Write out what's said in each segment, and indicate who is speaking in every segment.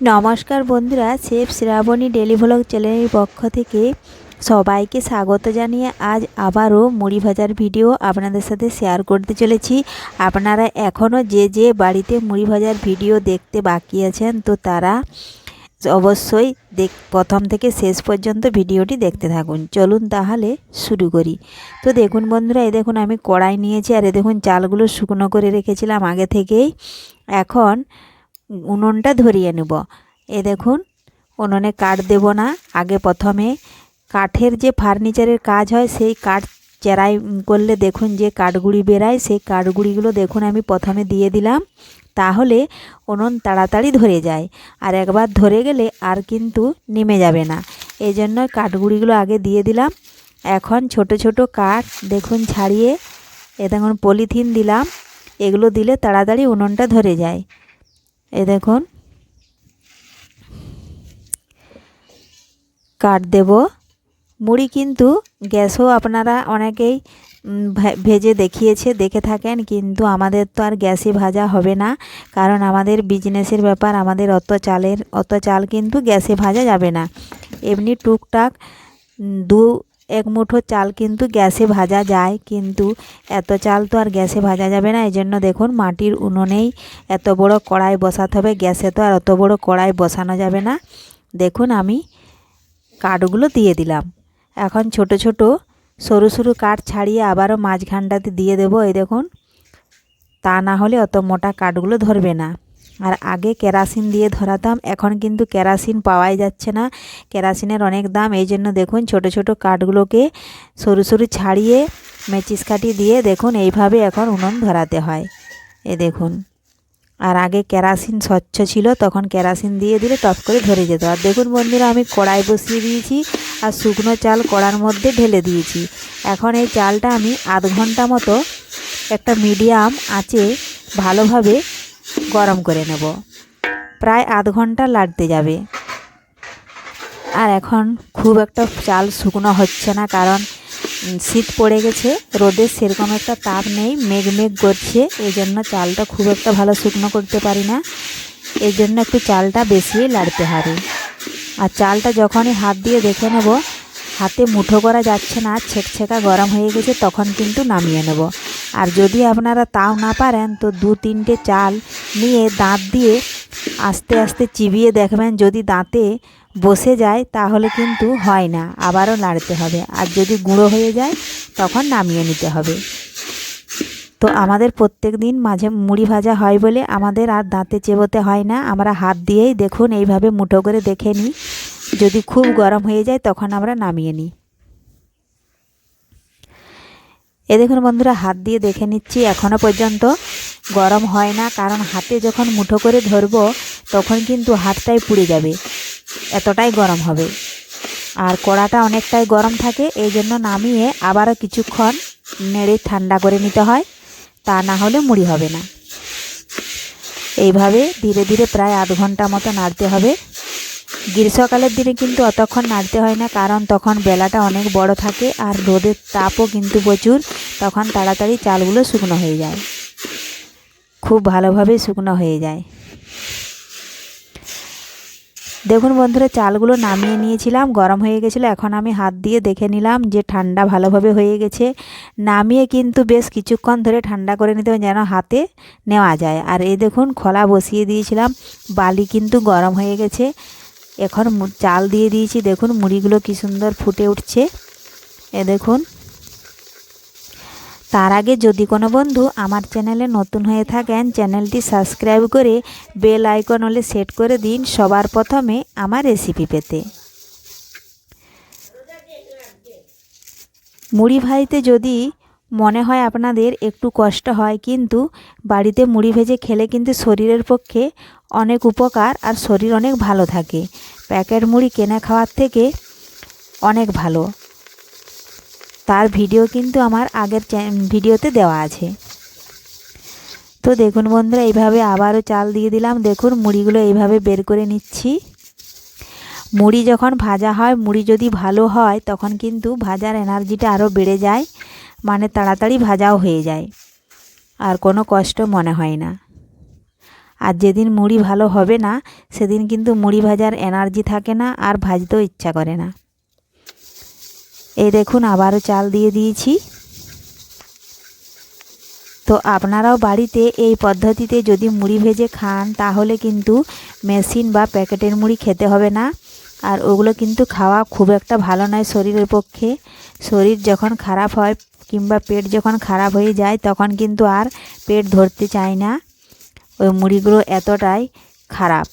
Speaker 1: নমস্কার বন্ধুরা, chef Shrabani daily vlog চ্যানেলের পক্ষ থেকে সবাইকে স্বাগত জানিয়ে আজ আবারও মুড়ি ভাজার ভিডিও আপনাদের সাথে শেয়ার করতে চলেছি। আপনারা এখনও যে বাড়িতে মুড়ি ভাজার ভিডিও দেখতে বাকি আছেন তো তারা অবশ্যই প্রথম থেকে শেষ পর্যন্ত ভিডিওটি দেখতে থাকুন। চলুন তাহলে শুরু করি। তো দেখুন বন্ধুরা, এই দেখুন আমি কড়াই নিয়েছি আর এই দেখুন চালগুলো শুকনো করে রেখেছিলাম আগে থেকেই। এখন উনুনটা ধরিয়ে নেব। এ দেখুন উনুনে কাঠ দেব না, আগে প্রথমে কাঠের যে ফার্নিচারের কাজ হয় সেই কাঠ চেরাই করলে দেখুন যে কাঠগুড়ি বেরায়, সেই কাঠগুড়িগুলো দেখুন আমি প্রথমে দিয়ে দিলাম, তাহলে উনুন তাড়াতাড়ি ধরে যায়। আর একবার ধরে গেলে আর কিন্তু নেমে যাবে না, এই জন্য কাঠগুড়িগুলো আগে দিয়ে দিলাম। এখন ছোট ছোট কাঠ দেখুন ছাড়িয়ে এ দেখুন পলিথিন দিলাম, এগুলো দিলে তাড়াতাড়ি উনুনটা ধরে যায়। এ দেখুন কাঠ দেব। মুড়ি কিন্তু গ্যাসও আপনারা অনেকেই ভেজে দেখে থাকেন, কিন্তু আমাদের তো আর গ্যাসে ভাজা হবে না, কারণ আমাদের বিজনেসের ব্যাপার, আমাদের অত চাল কিন্তু গ্যাসে ভাজা যাবে না। এমনি টুকটাক এক মুঠো চাল কিন্তু গ্যাসে ভাজা যায়, কিন্তু এত চাল তো আর গ্যাসে ভাজা যাবে না। এই জন্য দেখুন মাটির উনুনেই এত বড় কড়াই বসাতে হবে, গ্যাসে তো আর অত বড় কড়াই বসানো যাবে না। দেখুন আমি কাঠগুলো দিয়ে দিলাম। এখন ছোট ছোট সরু সরু কাঠ ছাড়িয়ে আবারও মাঝখানটাতে দিয়ে দেবো। এই দেখুন, তা না হলে অত মোটা কাঠগুলো ধরবে না। আর আগে কেরাসিন দিয়ে ধরাতাম, এখন কিন্তু কেরাসিন পাওয়াই যাচ্ছে না, কেরাসিনের অনেক দাম। এই জন্য দেখুন ছোট ছোট কাঠগুলোকে সরু সরু ছাড়িয়ে মেচিস কাঠি দিয়ে দেখুন এইভাবে এখন উনুন ধরাতে হয়। এ দেখুন, আর আগে কেরাসিন স্বচ্ছ ছিল, তখন কেরাসিন দিয়ে দিলে টপ করে ধরে যেত। আর দেখুন বন্ধুরা, আমি কড়াই বসিয়ে দিয়েছি আর শুকনো চাল কড়ার মধ্যে ঢেলে দিয়েছি। এখন এই চালটা আমি আধ ঘন্টা মতো একটা মিডিয়াম আঁচে ভালোভাবে গরম করে নেব, প্রায় আধ ঘন্টা লাগতে যাবে। আর এখন খুব একটা চাল শুকনো হচ্ছে না, কারণ শীত পড়ে গেছে, রোদের সেরকম একটা তাপ নেই, মেঘ করছে, এই জন্য চালটা খুব একটা ভালো শুকনো করতে পারি না, এই জন্য একটু চালটা বেশি লাড়তে হবে। আর চালটা যখনই হাত দিয়ে দেখে নেব হাতে মুঠো করা যাচ্ছে না, ছেঁকা গরম হয়ে গেছে, তখন কিন্তু নামিয়ে নেব। আর যদি আপনারা তাও না পারেন তো 2-3টে চাল নিয়ে দাঁত দিয়ে আস্তে আস্তে চিবিয়ে দেখবেন, যদি দাঁতে বসে যায় তাহলে কিন্তু হয় না, আবারও নাড়তে হবে। আর যদি গুঁড়ো হয়ে যায় তখন নামিয়ে নিতে হবে। তো আমাদের প্রত্যেক দিন মাঝে মুড়ি ভাজা হয় বলে আমাদের আর দাঁতে চেবোতে হয় না, আমরা হাত দিয়েই দেখুন এইভাবে মুঠো করে দেখে নিই, যদি খুব গরম হয়ে যায় তখন আমরা নামিয়ে নিই। এ দেখুন বন্ধুরা, হাত দিয়ে দেখে নিচ্ছি, এখনও পর্যন্ত গরম হয় না, কারণ হাতে যখন মুঠো করে ধরবো তখন কিন্তু হাতটাই পুড়ে যাবে, এতটাই গরম হবে। আর কড়াটা অনেকটাই গরম থাকে, এই জন্য নামিয়ে আবারও কিছুক্ষণ নেড়ে ঠান্ডা করে নিতে হয়, তা না হলে মুড়ি হবে না। এইভাবে ধীরে ধীরে প্রায় আধ ঘন্টা মতো নাড়তে হবে। গ্রীষ্মকালের দিনে কিন্তু অতক্ষণ নাড়তে হয় না, কারণ তখন বেলাটা অনেক বড় থাকে আর রোদের তাপও কিন্তু প্রচুর, তখন তাড়াতাড়ি চালগুলো শুকনো হয়ে যায়, খুব ভালোভাবে শুকনো হয়ে যায়। দেখুন বন্ধুরা, চালগুলো নামিয়ে নিয়েছিলাম, গরম হয়ে গেছিলো, এখন আমি হাত দিয়ে দেখে নিলাম যে ঠান্ডা ভালোভাবে হয়ে গেছে। নামিয়ে কিন্তু বেশ কিছুক্ষণ ধরে ঠান্ডা করে নিতে হবে, যেন হাতে নেওয়া যায়। আর এই দেখুন খোলা বসিয়ে দিয়েছিলাম, বালি কিন্তু গরম হয়ে গেছে, এখন চাল দিয়ে দিয়েছি, দেখুন মুড়িগুলো কি সুন্দর ফুটে উঠছে। এ দেখুন, তার আগে যদি কোনো বন্ধু আমার চ্যানেলে নতুন হয়ে থাকেন, চ্যানেলটি সাবস্ক্রাইব করে বেল আইকন হলে সেট করে দিন সবার প্রথমে আমার রেসিপি পেতে। মুড়ি ভাজতে যদি মনে হয় আপনাদের একটু কষ্ট হয়, কিন্তু বাড়িতে মুড়ি ভেজে খেলে কিন্তু শরীরের পক্ষে অনেক উপকার, আর শরীর অনেক ভালো থাকে। প্যাকেট মুড়ি কিনে খাওয়ার থেকে অনেক ভালো, তার ভিডিও কিন্তু আমার আগের ভিডিওতে দেওয়া আছে। তো দেখুন বন্ধুরা, এইভাবে আবারও চাল দিয়ে দিলাম, দেখুন মুড়িগুলো এইভাবে বের করে নিচ্ছি। মুড়ি যখন ভাজা হয়, মুড়ি যদি ভালো হয় তখন কিন্তু ভাজার এনার্জিটা আরও বেড়ে যায়, মানে তাড়াতাড়ি ভাজাও হয়ে যায় আর কোনো কষ্ট মনে হয় না। আর যেদিন মুড়ি ভালো হবে না সেদিন কিন্তু মুড়ি ভাজার এনার্জি থাকে না, আর ভাজতেও ইচ্ছা করে না। এই দেখুন আবারও চাল দিয়ে দিয়েছি। তো আপনারাও বাড়িতে এই পদ্ধতিতে যদি মুড়ি ভেজে খান তাহলে কিন্তু মেশিন বা প্যাকেটের মুড়ি খেতে হবে না। আর ওগুলো কিন্তু খাওয়া খুব একটা ভালো নয় শরীরের পক্ষে। শরীর যখন খারাপ হয় কিংবা পেট যখন খারাপ হয়ে যায় তখন কিন্তু আর পেট ধরতে চায় না। ওই মুড়িগুলো এতটাই খারাপ,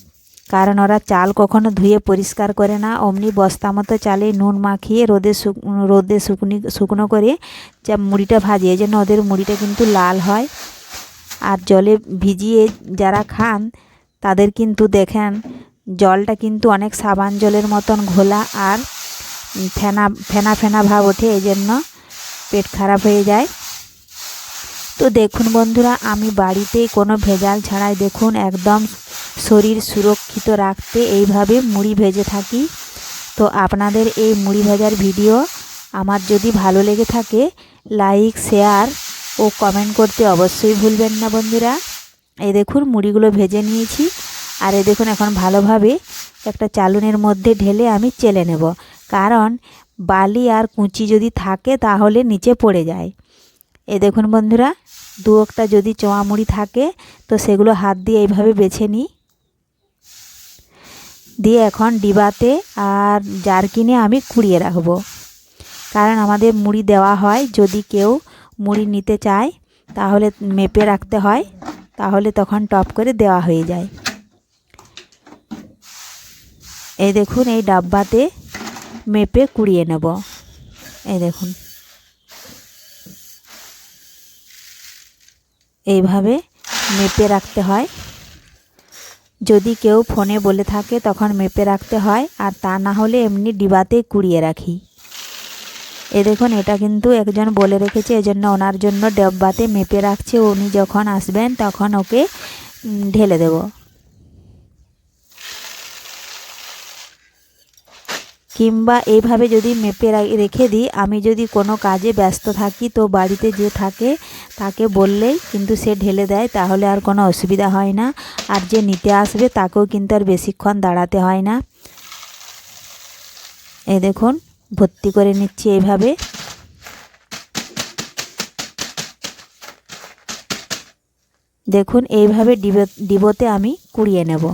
Speaker 1: কারণ ওরা চাল কখনো ধুয়ে পরিষ্কার করে না, অমনি বস্তা মতো চালে নুন মাখিয়ে রোদে শুকনো করে যা মুড়িটা ভাজে, এই জন্য ওদের মুড়িটা কিন্তু লাল হয়। আর জলে ভিজিয়ে যারা খান তাদের কিন্তু দেখেন জলটা কিন্তু অনেক সাবান জলের মতন ঘোলা আর ফেনা ফেনা ভাব ওঠে, এই জন্য পেট খারাপ হয়ে যায়। তো দেখুন বন্ধুরা, আমি বাড়িতে কোনো ভেজাল ছাড়াই দেখুন একদম শরীর সুরক্ষিত রাখতে এইভাবে মুড়ি ভেজে থাকি। তো আপনাদের এই মুড়ি ভাজার ভিডিও আমার যদি ভালো লেগে থাকে লাইক, শেয়ার ও কমেন্ট করতে অবশ্যই ভুলবেন না বন্ধুরা। এই দেখুন মুড়িগুলো ভেজে নিয়েছি, আর এই দেখুন এখন ভালোভাবে একটা চালুনের মধ্যে ঢেলে আমি চেলে নেব, কারণ বালি আর কুচি যদি থাকে তাহলে নিচে পড়ে যায়। এই দেখুন বন্ধুরা, দু একটা যদি চোয়া মুড়ি থাকে তো সেগুলো হাত দিয়ে এইভাবে বেছে নিই, দিয়ে এখন ডিবাতে আর জারকিনে আমি কুড়িয়ে রাখবো। কারণ আমাদের মুড়ি দেওয়া হয়, যদি কেউ মুড়ি নিতে চায় তাহলে মেপে রাখতে হয়, তাহলে তখন টপ করে দেওয়া হয়ে যায়। এই দেখুন এই ডাব্বাতে মেপে কুড়িয়ে নেব। এই দেখুন এইভাবে মেপে রাখতে হয়। যদি কেউ ফোনে বলে থাকে তখন মেপে রাখতে হয়, আর তা না হলে এমনি ডিবাতে কুড়িয়ে রাখি। এ দেখুন এটা কিন্তু একজন বলে রেখেছে, এজন্য ওনার জন্য ডাব্বাতে মেপে রাখছে, উনি যখন আসবেন তখন ওকে ঢেলে দেব। কিংবা এইভাবে যদি মেপে রেখে দিই, আমি যদি কোনো কাজে ব্যস্ত থাকি তো বাড়িতে যে থাকে তাকে বললেই কিন্তু সে ঢেলে দেয়, তাহলে আর কোনো অসুবিধা হয় না। আর যে নিতে আসবে তাকেও কিন্তু আর বেশিক্ষণ দাঁড়াতে হয় না। এই দেখুন ভর্তি করে নিচ্ছি এইভাবে। দেখুন এইভাবে ডিবোতে আমি কুড়িয়ে নেব।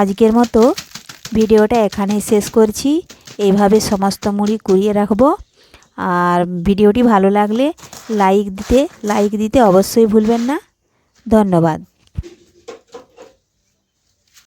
Speaker 1: আজকের মতো ভিডিওটা এখানেই শেষ করছি। এইভাবে সমস্ত মুড়ি কুড়িয়ে রাখবো। আর ভিডিওটি ভালো লাগলে লাইক দিতে অবশ্যই ভুলবেন না। ধন্যবাদ।